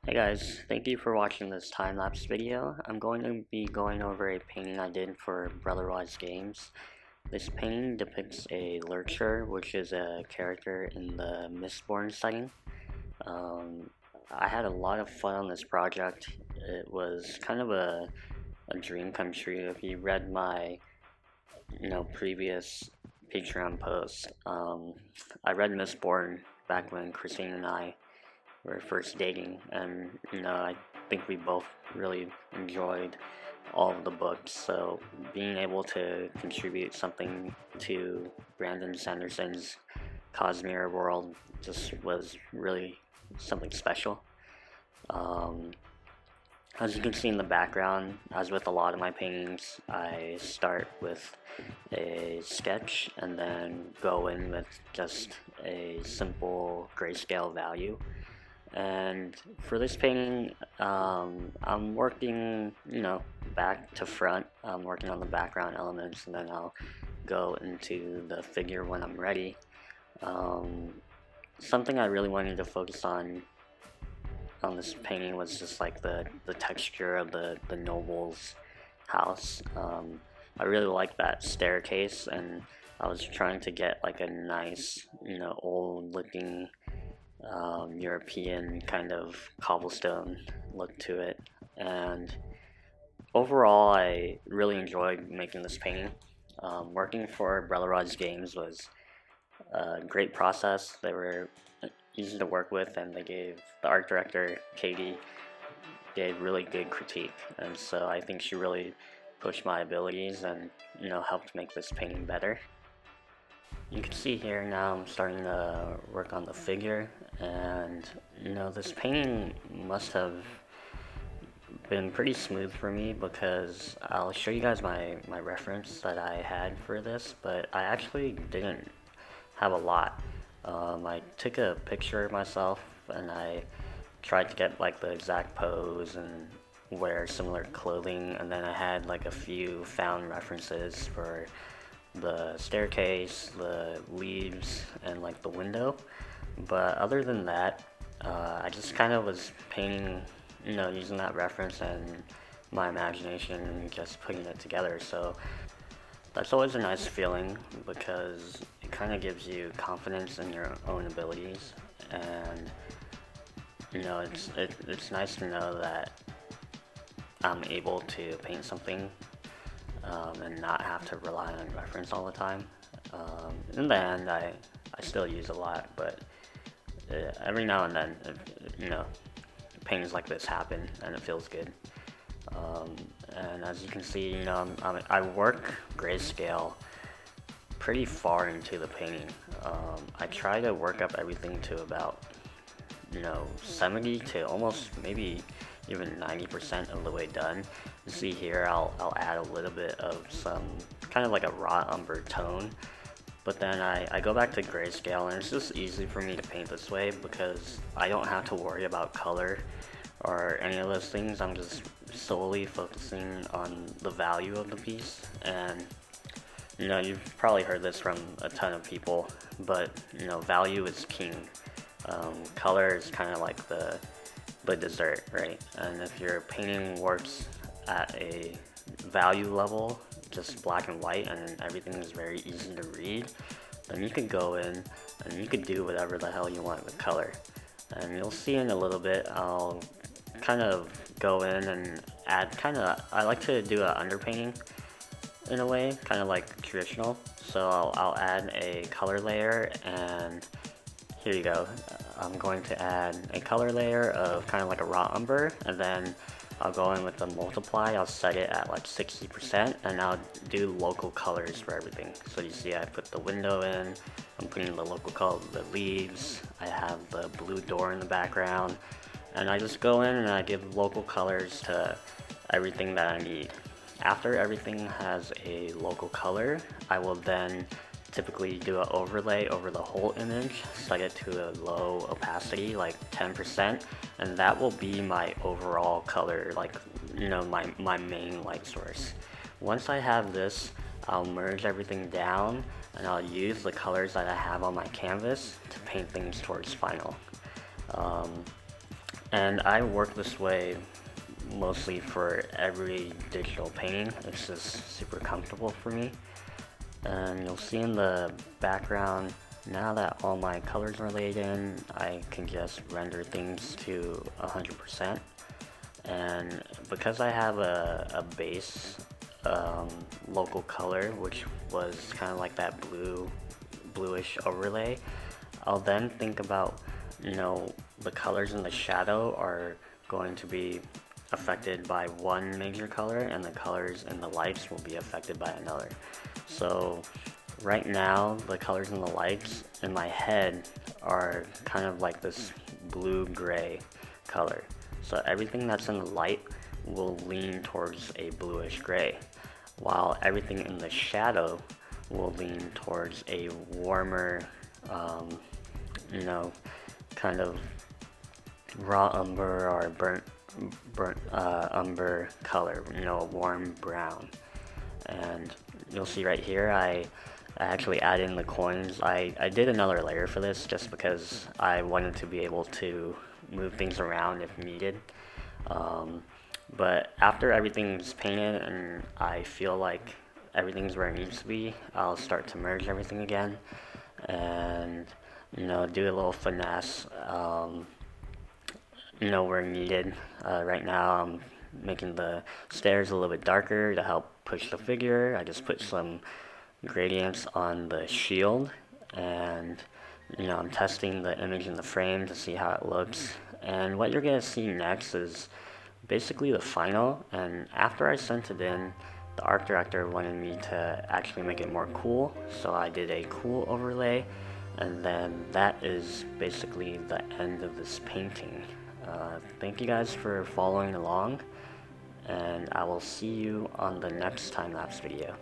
Hey guys, thank you for watching this time-lapse video. I'm going to be going over a painting I did for Brotherwise games. This painting depicts a lurcher, which is a character in the Mistborn setting. Um, I had a lot of fun on this project. It was kind of a dream come true. If you read my previous Patreon post, I read Mistborn back when Christine and I were first dating, and I think we both really enjoyed all of the books. So being able to contribute something to Brandon Sanderson's Cosmere world just was really something special. Um, as you can see in the background, as with a lot of my paintings, I start with a sketch and then go in with just a simple grayscale value. And for this painting, I'm working, back to front. I'm working on the background elements, and then I'll go into the figure when I'm ready. Something I really wanted to focus on this painting was just like the texture of the noble's house. I really like that staircase, and I was trying to get like a nice, old looking European kind of cobblestone look to it. And overall, I really enjoyed making this painting. Working for Brotherwise Games was a great process. They were easy to work with, and the art director, Katie, gave really good critique. And so I think she really pushed my abilities and, helped make this painting better. You can see here now I'm starting to work on the figure, and this painting must have been pretty smooth for me, because I'll show you guys my reference that I had for this, but I actually didn't have a lot. I took a picture of myself and I tried to get like the exact pose and wear similar clothing, and then I had like a few found references for the staircase, the leaves, and like the window. But other than that, I just kind of was painting, using that reference and my imagination and just putting it together. So that's always a nice feeling, because it kind of gives you confidence in your own abilities. And it's nice to know that I'm able to paint something and not have to rely on reference all the time. In the end, I still use a lot, but every now and then, paintings like this happen, and it feels good. And as you can see, I work grayscale pretty far into the painting. I try to work up everything to about 70 to almost maybe even 90% of the way done. You see here, I'll add a little bit of some kind of like a raw umber tone, but then I go back to grayscale, and it's just easy for me to paint this way because I don't have to worry about color or any of those things. I'm just solely focusing on the value of the piece. And you've probably heard this from a ton of people, but value is king. Color is kind of like the dessert, right? And if your painting works at a value level, just black and white, and everything is very easy to read, then you could go in and you could do whatever the hell you want with color. And you'll see in a little bit, I'll kind of go in and add I like to do an underpainting in a way, kind of like traditional. So I'll add a color layer, and here you go. I'm going to add a color layer of kind of like a raw umber, and then I'll go in with the multiply. I'll set it at like 60%, and I'll do local colors for everything. So you see I put the window in, I'm putting the local color, the leaves, I have the blue door in the background, and I just go in and I give local colors to everything that I need. After everything has a local color, I will then typically do an overlay over the whole image, set it to a low opacity, like 10%, and that will be my overall color, like, my main light source. Once I have this, I'll merge everything down, and I'll use the colors that I have on my canvas to paint things towards final. And I work this way mostly for every digital painting. It's just super comfortable for me. And you'll see in the background, now that all my colors are laid in, I can just render things to 100%. And because I have a base local color, which was kind of like that bluish overlay, I'll then think about, the colors in the shadow are going to be affected by one major color, and the colors in the lights will be affected by another. So right now, the colors in the lights in my head are kind of like this blue-gray color. So everything that's in the light will lean towards a bluish gray, while everything in the shadow will lean towards a warmer, kind of raw umber or burnt umber color, a warm brown. And you'll see right here, I actually added in the coins. I did another layer for this just because I wanted to be able to move things around if needed. But after everything's painted and I feel like everything's where it needs to be, I'll start to merge everything again and do a little finesse where needed. Right now I'm making the stairs a little bit darker to help push the figure. I just put some gradients on the shield, and I'm testing the image in the frame to see how it looks. And what you're gonna see next is basically the final, and after I sent it in, the art director wanted me to actually make it more cool, so I did a cool overlay, and then that is basically the end of this painting. Thank you guys for following along, and I will see you on the next time-lapse video.